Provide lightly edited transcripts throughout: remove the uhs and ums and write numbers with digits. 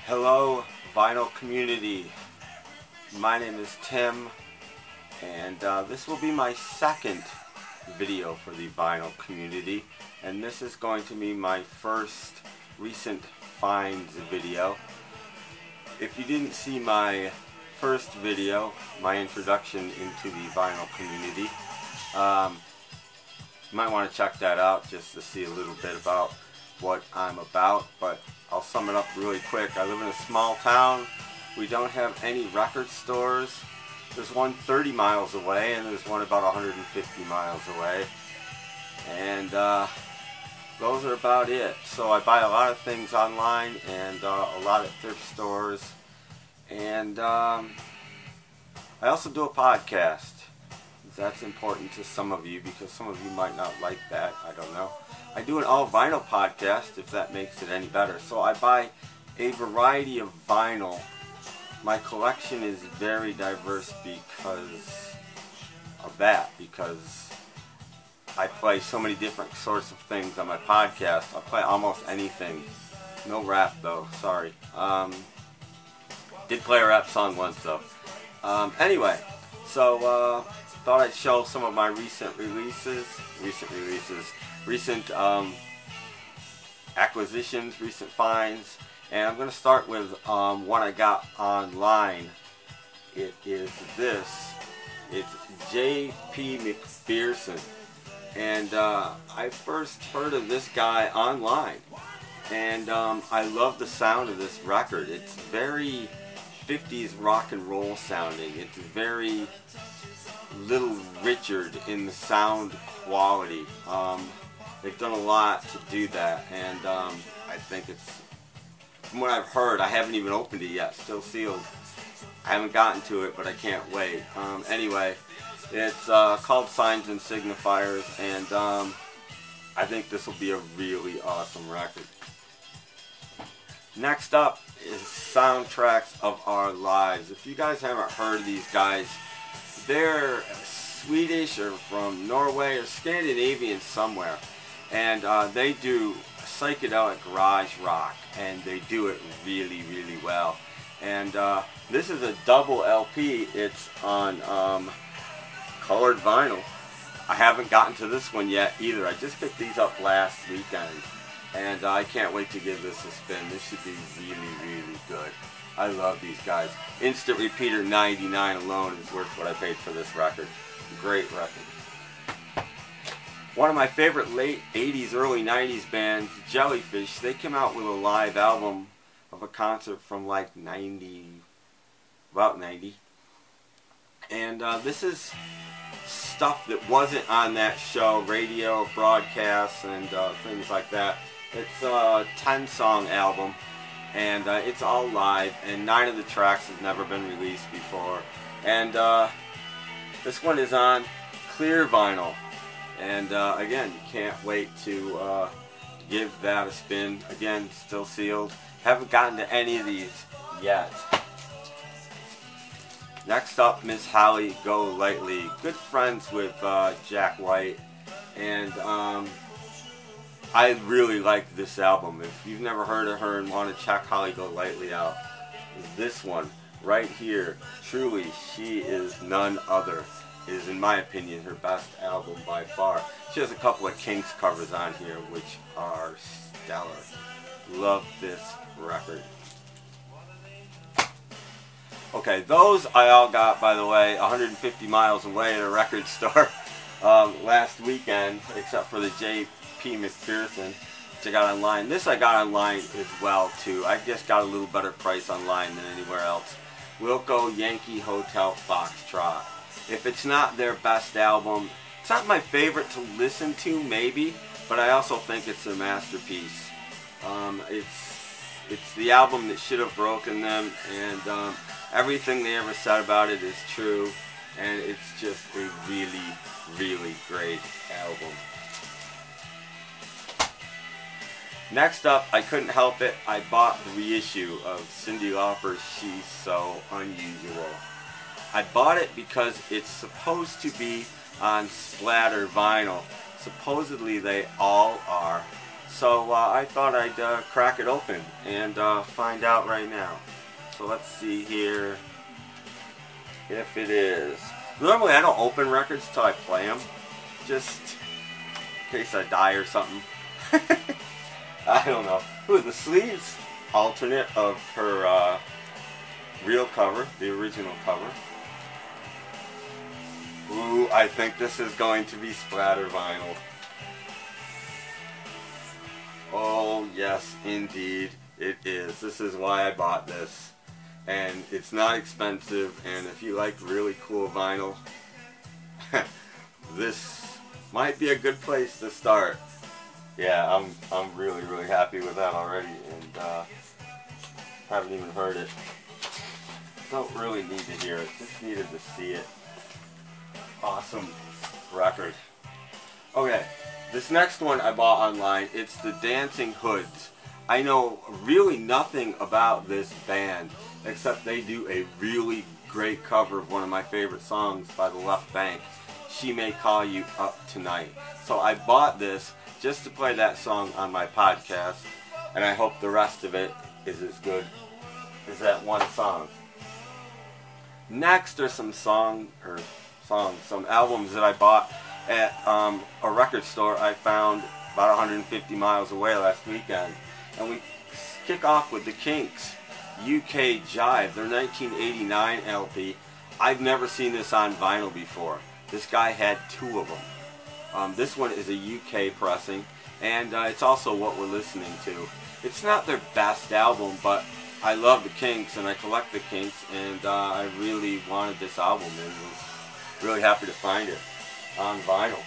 Hello, vinyl community. My name is Tim, and this will be my second video for the vinyl community, and this is going to be my first recent finds video. If you didn't see my first video, my introduction into the vinyl community, you might want to check that out just to see a little bit about what I'm about, but I'll sum it up really quick. I live in a small town. We don't have any record stores. There's one 30 miles away and there's one about 150 miles away, and those are about it. So I buy a lot of things online and a lot at thrift stores, and I also do a podcast. That's important to some of you because some of you might not like that. I don't know. I do an all vinyl podcast, if that makes it any better. So I buy a variety of vinyl. My collection is very diverse because of that, because I play so many different sorts of things on my podcast. I play almost anything. No rap though, sorry. Did play a rap song once though. Anyway, so thought I'd show some of my recent acquisitions, recent finds, and I'm going to start with one I got online. It is this. It's J.P. McPherson, and I first heard of this guy online, and I love the sound of this record. It's very 50s rock and roll sounding. It's very Little Richard in the sound quality. They've done a lot to do that, and I think it's, from what I've heard, I haven't even opened it yet, still sealed. I haven't gotten to it, but I can't wait. Anyway, it's called Signs and Signifiers, and I think this will be a really awesome record. Next up is Soundtracks of Our Lives. If you guys haven't heard of these guys, they're Swedish or from Norway or Scandinavian somewhere, and they do psychedelic garage rock, and they do it really, really well. And this is a double LP. It's on colored vinyl. I haven't gotten to this one yet either. I just picked these up last weekend, and I can't wait to give this a spin. This should be really, really good. I love these guys. Instant Repeater 99 alone is worth what I paid for this record. Great record. One of my favorite late 80s, early 90s bands, Jellyfish, they came out with a live album of a concert from like about 90. And this is stuff that wasn't on that show, radio, broadcasts, and things like that. It's a 10-song album. And it's all live, and 9 of the tracks have never been released before. And this one is on clear vinyl, and again, you can't wait to give that a spin. Again, still sealed. Haven't gotten to any of these yet. Next up, Miss Holly Golightly. Good friends with Jack White, and I really like this album. If you've never heard of her and want to check Holly Golightly out, this one right here, truly, she is none other. It is, in my opinion, her best album by far. She has a couple of Kinks covers on here, which are stellar. Love this record. Okay, those I all got, by the way, 150 miles away at a record store last weekend, except for the J.P. McPherson, which I got online. This I got online as well too. I just got a little better price online than anywhere else. Wilco Yankee Hotel Foxtrot. If it's not their best album, it's not my favorite to listen to maybe, but I also think it's a masterpiece. It's the album that should have broken them, and everything they ever said about it is true, and it's just a really, really great album. Next up, I couldn't help it. I bought the reissue of Cyndi Lauper's She's So Unusual. I bought it because it's supposed to be on splatter vinyl. Supposedly they all are. So I thought I'd crack it open and find out right now. So let's see here if it is. Normally I don't open records till I play them, just in case I die or something. I don't know. Ooh, the sleeves alternate of her real cover, the original cover. Ooh, I think this is going to be splatter vinyl. Oh yes, indeed it is. This is why I bought this. And it's not expensive, and if you like really cool vinyl, this might be a good place to start. Yeah, I'm really happy with that already, and haven't even heard it. Don't really need to hear it, just needed to see it. Awesome record. Okay, this next one I bought online. It's the Dancing Hoods. I know really nothing about this band, except they do a really great cover of one of my favorite songs by the Left Bank, She May Call You Up Tonight. So I bought this just to play that song on my podcast, and I hope the rest of it is as good as that one song. Next are some some albums that I bought at a record store I found about 150 miles away last weekend. And we kick off with the Kinks, UK Jive, their 1989 LP. I've never seen this on vinyl before. This guy had two of them. This one is a UK pressing, and it's also what we're listening to. It's not their best album, but I love the Kinks, and I collect the Kinks, and I really wanted this album, and was really happy to find it on vinyl.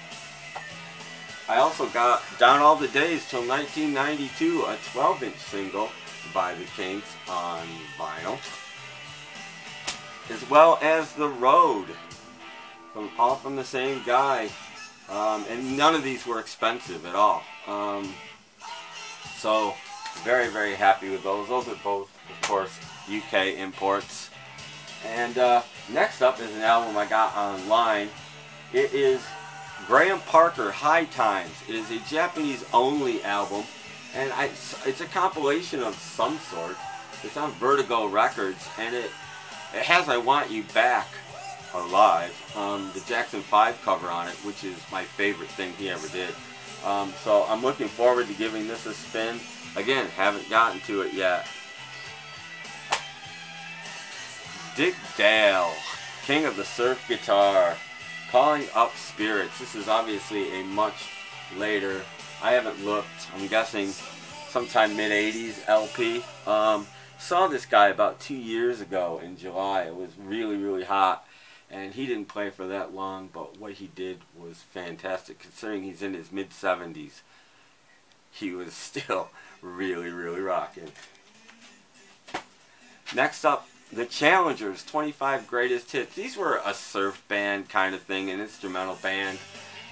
I also got Down All the Days Till 1992, a 12-inch single by the Kinks on vinyl, as well as The Road, all from the same guy, and none of these were expensive at all. So very happy with those. Those are both, of course, UK imports. And next up is an album I got online. It is Graham Parker, High Times. It is a Japanese-only album, and it's a compilation of some sort. It's on Vertigo Records, and it has I Want You Back Alive, the Jackson 5 cover on it, which is my favorite thing he ever did. So I'm looking forward to giving this a spin. Again, haven't gotten to it yet. Dick Dale, King of the Surf Guitar, Calling Up Spirits. This is obviously a much later, I haven't looked, I'm guessing sometime mid-80s LP. Saw this guy about 2 years ago in July. It was really hot, and he didn't play for that long, but what he did was fantastic. Considering he's in his mid-70s, he was still really rocking. Next up, The Challengers, 25 Greatest Hits. These were a surf band kind of thing, an instrumental band.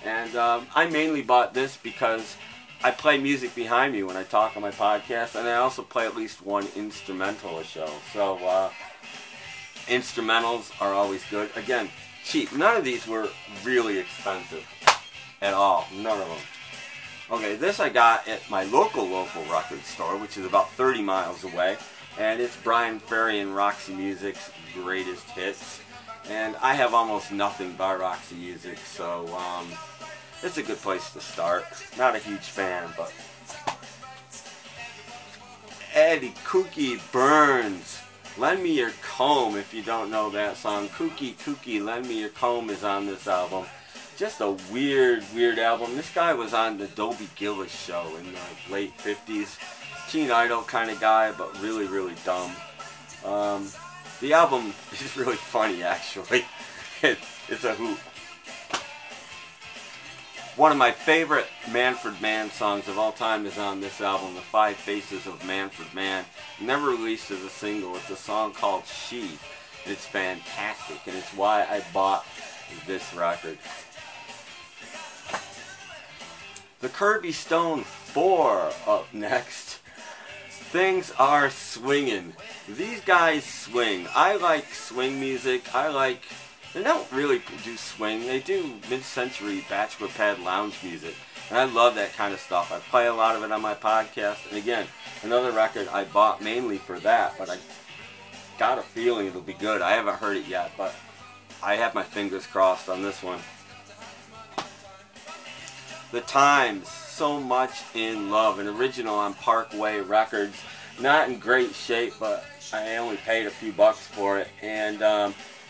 And I mainly bought this because I play music behind me when I talk on my podcast, and I also play at least one instrumental a show. So instrumentals are always good. Again, cheap. None of these were really expensive at all. None of them. Okay, this I got at my local record store, which is about 30 miles away. And it's Brian Ferry and Roxy Music's Greatest Hits. And I have almost nothing by Roxy Music, so it's a good place to start. Not a huge fan, but Eddie Kooky Burns, Lend Me Your Comb. If you don't know that song, Kooky, Lend Me Your Comb is on this album. Just a weird album. This guy was on the Dobie Gillis show in the late 50s. Teen Idol kind of guy, but really dumb. The album is really funny, actually. It's a hoot. One of my favorite Manfred Mann songs of all time is on this album, The Five Faces of Manfred Mann. Never released as a single. It's a song called She. It's fantastic, and it's why I bought this record. The Kirby Stone 4 up next. Things Are Swingin'. These guys swing. I like swing music. They don't really do swing. They do mid-century bachelor pad lounge music. And I love that kind of stuff. I play a lot of it on my podcast. And again, another record I bought mainly for that, but I got a feeling it'll be good. I haven't heard it yet, but I have my fingers crossed on this one. The Times, So Much in Love, an original on Parkway Records. Not in great shape, but I only paid a few bucks for it. And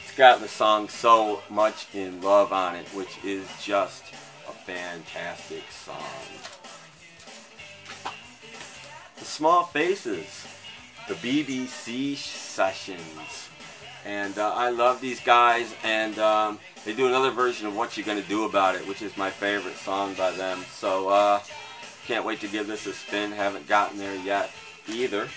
it's got the song So Much in Love on it, which is just a fantastic song. The Small Faces, the BBC Sessions. And I love these guys, and they do another version of What You Gonna Do About It, which is my favorite song by them. So can't wait to give this a spin. Haven't gotten there yet either.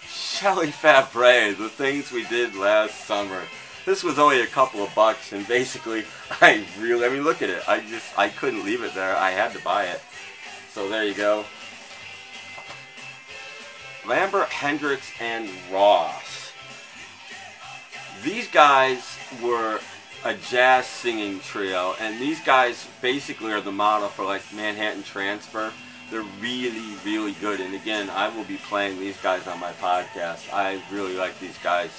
Shelley Fabares, The Things We Did Last Summer. This was only a couple of bucks, and basically, I mean, look at it. I couldn't leave it there. I had to buy it. So there you go. Lambert, Hendricks, and Ross. These guys were a jazz singing trio, and these guys basically are the model for like Manhattan Transfer. They're really, really good, and again, I will be playing these guys on my podcast. I really like these guys.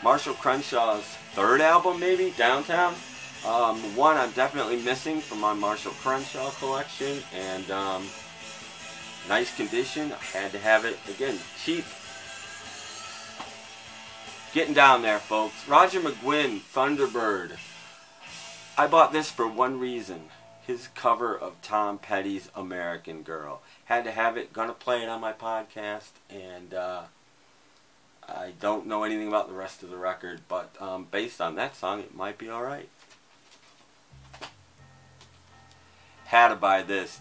Marshall Crenshaw's third album, maybe, Downtown. One I'm definitely missing from my Marshall Crenshaw collection, and nice condition. I had to have it, again, cheap. Getting down there, folks. Roger McGuinn, Thunderbird. I bought this for one reason. His cover of Tom Petty's American Girl. Had to have it. Gonna play it on my podcast, and I don't know anything about the rest of the record, but based on that song, it might be alright. Had to buy this.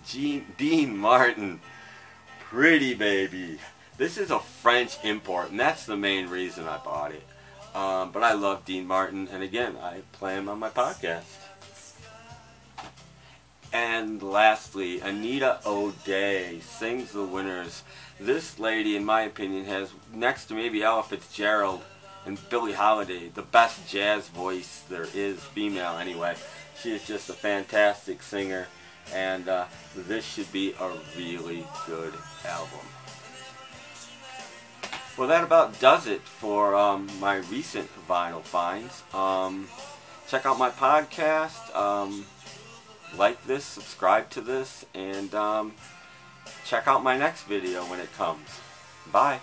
Dean Martin, Pretty Baby. This is a French import, and that's the main reason I bought it. But I love Dean Martin, and again, I play him on my podcast. And lastly, Anita O'Day sings The Winners. This lady, in my opinion, has, next to maybe Ella Fitzgerald and Billie Holiday, the best jazz voice there is, female anyway. She is just a fantastic singer, and this should be a really good album. Well, that about does it for my recent vinyl finds. Check out my podcast. Like this, subscribe to this, and check out my next video when it comes. Bye.